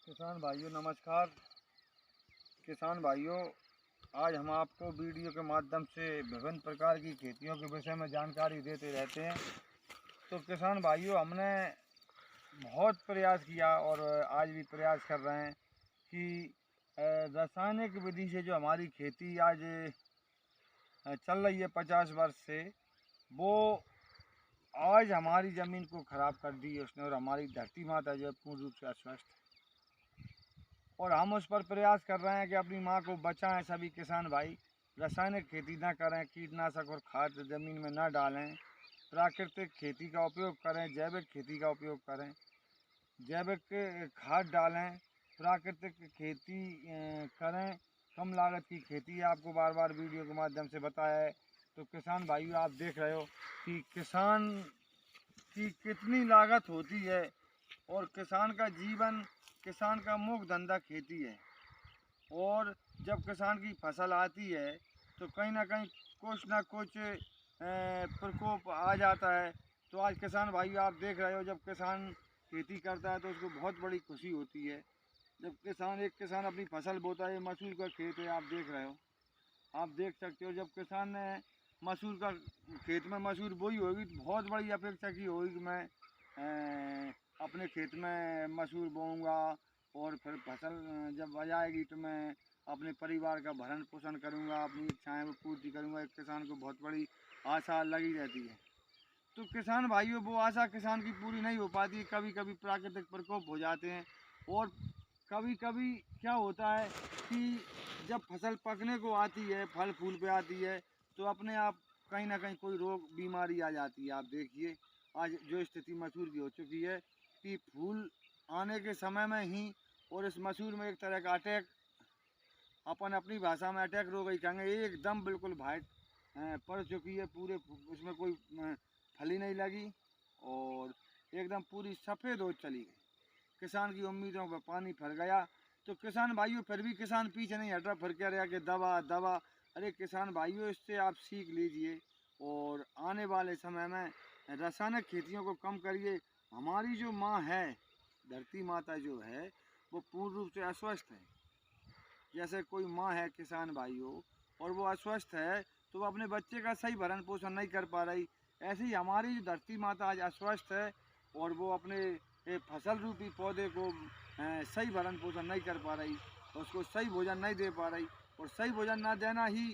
किसान भाइयों नमस्कार। किसान भाइयों, आज हम आपको वीडियो के माध्यम से विभिन्न प्रकार की खेतियों के विषय में जानकारी देते रहते हैं। तो किसान भाइयों, हमने बहुत प्रयास किया और आज भी प्रयास कर रहे हैं कि रासायनिक विधि से जो हमारी खेती आज चल रही है 50 वर्ष से, वो आज हमारी ज़मीन को ख़राब कर दी है उसने, और हमारी धरती माता जो है पूर्ण रूप से अस्वस्थ है। और हम उस पर प्रयास कर रहे हैं कि अपनी माँ को बचाएं। सभी किसान भाई रासायनिक खेती ना करें, कीटनाशक और खाद ज़मीन में ना डालें, प्राकृतिक खेती का उपयोग करें, जैविक खेती का उपयोग करें, जैविक खाद डालें, प्राकृतिक खेती करें, कम लागत की खेती है। आपको बार बार वीडियो के माध्यम से बताया है। तो किसान भाइयों, आप देख रहे हो कि किसान की कितनी लागत होती है, और किसान का जीवन, किसान का मुख्य धंधा खेती है। और जब किसान की फसल आती है तो कहीं ना कहीं कुछ ना कुछ प्रकोप आ जाता है। तो आज किसान भाई आप देख रहे हो, जब किसान खेती करता है तो उसको बहुत बड़ी खुशी होती है। जब एक किसान अपनी फसल बोता है, मसूर का खेत है, आप देख रहे हो, आप देख सकते हो, जब किसान ने मसूर का खेत में मसूर बोई होगी तो बहुत बड़ी अपेक्षा की होगी कि मैं अपने खेत में मसूर बोऊंगा, और फिर फसल जब आ जाएगी तो मैं अपने परिवार का भरण पोषण करूंगा, अपनी इच्छाएं वो पूर्ति करूंगा। एक किसान को बहुत बड़ी आशा लगी रहती है। तो किसान भाइयों, वो आशा किसान की पूरी नहीं हो पाती। कभी कभी प्राकृतिक प्रकोप हो जाते हैं, और कभी कभी क्या होता है कि जब फसल पकने को आती है, फल फूल पे आती है, तो अपने आप कहीं ना कहीं कोई रोग बीमारी आ जाती है। आप देखिए आज जो स्थिति मसूर की हो चुकी है कि फूल आने के समय में ही, और इस मसूर में एक तरह का अटैक, अपन अपनी भाषा में अटैक रोग ही कहेंगे, एकदम बिल्कुल वाइट पड़ चुकी है पूरे, उसमें कोई फली नहीं लगी, और एकदम पूरी सफ़ेद हो चली गई। किसान की उम्मीदों पर पानी फिर गया। तो किसान भाइयों, फिर भी किसान पीछे नहीं हट रहा, फिर कह रहा कि दवा दवा। अरे किसान भाइयों, इससे आप सीख लीजिए और आने वाले समय में रासायनिक खेतियों को कम करिए। हमारी जो माँ है, धरती माता जो है, वो पूर्ण रूप से अस्वस्थ है। जैसे कोई माँ है किसान भाइयों, और वो अस्वस्थ है तो वो अपने बच्चे का सही भरण पोषण नहीं कर पा रही, ऐसे ही हमारी जो धरती माता आज अस्वस्थ है, और वो अपने फसल रूपी पौधे को सही भरण पोषण नहीं कर पा रही, उसको सही भोजन नहीं दे पा रही। और सही भोजन ना देना ही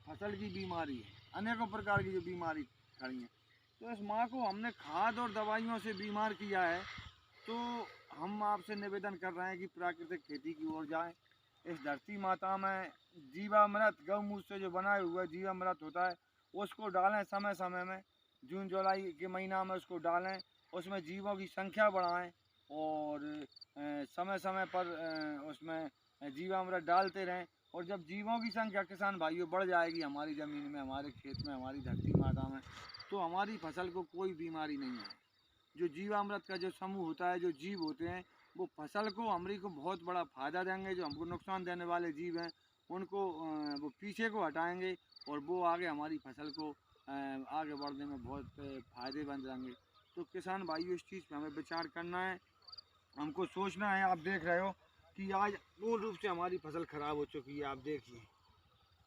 फसल की बीमारी है, अनेकों प्रकार की जो बीमारी खड़ी हैं। तो इस माँ को हमने खाद और दवाइयों से बीमार किया है। तो हम आपसे निवेदन कर रहे हैं कि प्राकृतिक खेती की ओर जाएं। इस धरती माता में जीवामृत, गौमूत्र से जो बनाए हुए जीवामृत होता है, उसको डालें समय समय में। जून जुलाई के महीना में उसको डालें, उसमें जीवों की संख्या बढ़ाएं, और समय समय पर उसमें जीवामृत डालते रहें। और जब जीवों की संख्या किसान भाइयों बढ़ जाएगी हमारी ज़मीन में, हमारे खेत में, हमारी धरती माता में, तो हमारी फसल को कोई बीमारी नहीं है। जो जीवामृत का जो समूह होता है, जो जीव होते हैं, वो फसल को, हमारी को बहुत बड़ा फ़ायदा देंगे। जो हमको नुकसान देने वाले जीव हैं, उनको वो पीछे को हटाएंगे, और वो आगे हमारी फसल को आगे बढ़ने में बहुत फ़ायदेमंद रहेंगे। तो किसान भाइयों, इस चीज़ पर हमें विचार करना है, हमको सोचना है। आप देख रहे हो कि आज पूर्ण रूप से हमारी फसल ख़राब हो चुकी है। आप देखिए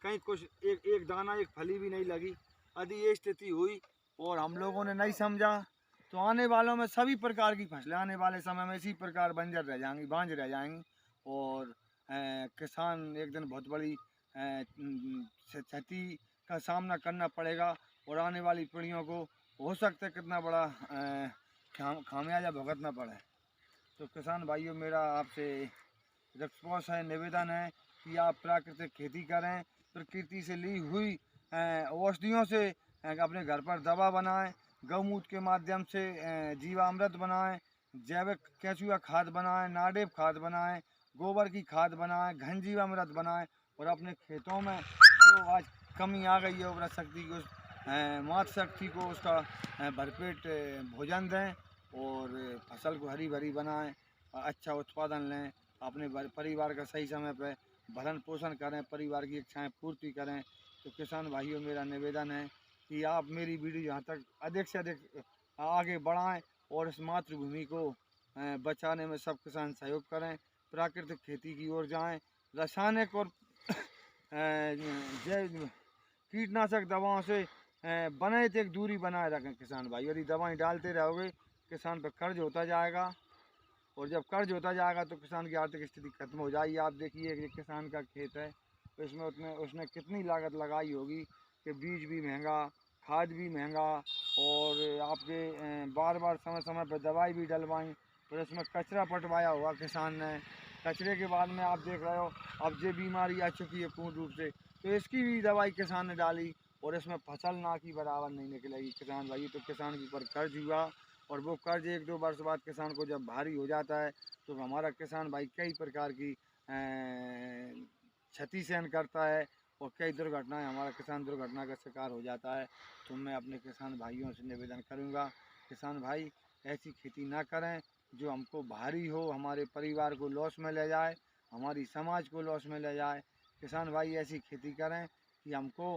कहीं कुछ एक एक दाना, एक फली भी नहीं लगी। यदि ये स्थिति हुई और हम लोगों ने नहीं समझा, तो आने वालों में सभी प्रकार की फसलें आने वाले समय में इसी प्रकार बंजर रह जाएंगी, बांझ रह जाएंगी, और किसान एक दिन बहुत बड़ी क्षति का सामना करना पड़ेगा, और आने वाली पीढ़ियों को हो सकता है कितना बड़ा खामियाजा भुगतना पड़े। तो किसान भाइयों, मेरा आपसे रिक्वेस्ट है, निवेदन है कि आप प्राकृतिक खेती करें, प्रकृति से ली हुई औषधियों से अपने घर पर दवा बनाएं, गौमूत्र के माध्यम से जीवामृत बनाएं, जैविक केंचुआ खाद बनाएं, नाडेप खाद बनाएं, गोबर की खाद बनाएं, घन जीवामृत बनाएं, और अपने खेतों में जो आज कमी आ गई है उर्वरक शक्ति की, उस मातृ शक्ति को उसका भरपेट भोजन दें, और फसल को हरी भरी बनाएं, अच्छा उत्पादन लें, अपने परिवार का सही समय पर भरण पोषण करें, परिवार की इच्छाएं पूर्ति करें। तो किसान भाइयों, मेरा निवेदन है कि आप मेरी वीडियो यहाँ तक अधिक से अधिक आगे बढ़ाएं, और इस मातृभूमि को बचाने में सब किसान सहयोग करें, प्राकृतिक खेती की ओर जाएं, रासायनिक और जैव कीटनाशक दवाओं से बनाए तक दूरी बनाए रखें किसान भाई। यदि दवाएं डालते रहोगे किसान पर कर्ज होता जाएगा, और जब कर्ज होता जाएगा तो किसान की आर्थिक स्थिति खत्म हो जाएगी। आप देखिए कि किसान का खेत है, तो इसमें उसने कितनी लागत लगाई होगी कि बीज भी महंगा, खाद भी महंगा, और आपके बार बार समय समय पर दवाई भी डलवाई, फिर इसमें कचरा पटवाया हुआ किसान ने, कचरे के बाद में आप देख रहे हो अब ये बीमारी आ चुकी है पूर्ण रूप से, तो इसकी भी दवाई किसान ने डाली, और इसमें फसल ना की बराबर नहीं निकलेगी किसान भाई। तो किसान के ऊपर कर्ज हुआ, और वो कर्ज 1-2 वर्ष बाद किसान को जब भारी हो जाता है तो हमारा किसान भाई कई प्रकार की क्षति सहन करता है, और कई दुर्घटनाएं हमारा किसान दुर्घटना का शिकार हो जाता है। तो मैं अपने किसान भाइयों से निवेदन करूंगा, किसान भाई ऐसी खेती ना करें जो हमको भारी हो, हमारे परिवार को लॉस में ले जाए, हमारी समाज को लॉस में ले जाए। किसान भाई ऐसी खेती करें कि हमको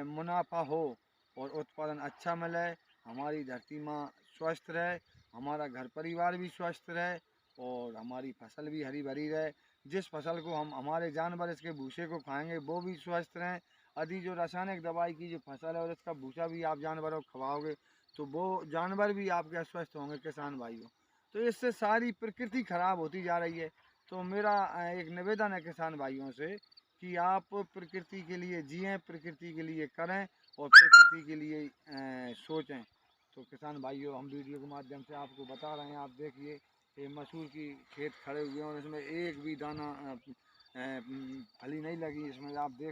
मुनाफा हो और उत्पादन अच्छा मिले, हमारी धरती माँ स्वस्थ रहे, हमारा घर परिवार भी स्वस्थ रहे, और हमारी फसल भी हरी भरी रहे। जिस फसल को हम हमारे जानवर इसके भूसे को खाएंगे वो भी स्वस्थ रहें। यदि जो रासायनिक दवाई की जो फसल है और इसका भूसा भी आप जानवरों को खवाओगे तो वो जानवर भी आपके अस्वस्थ होंगे किसान भाइयों। तो इससे सारी प्रकृति खराब होती जा रही है। तो मेरा एक निवेदन है किसान भाइयों से कि आप प्रकृति के लिए जिएं, प्रकृति के लिए करें, और प्रकृति के लिए सोचें। तो किसान भाइयों हम वीडियो के माध्यम से आपको बता रहे हैं, आप देखिए ये मसूर की खेत खड़े हुए हैं और इसमें एक भी दाना फली नहीं लगी, इसमें आप देख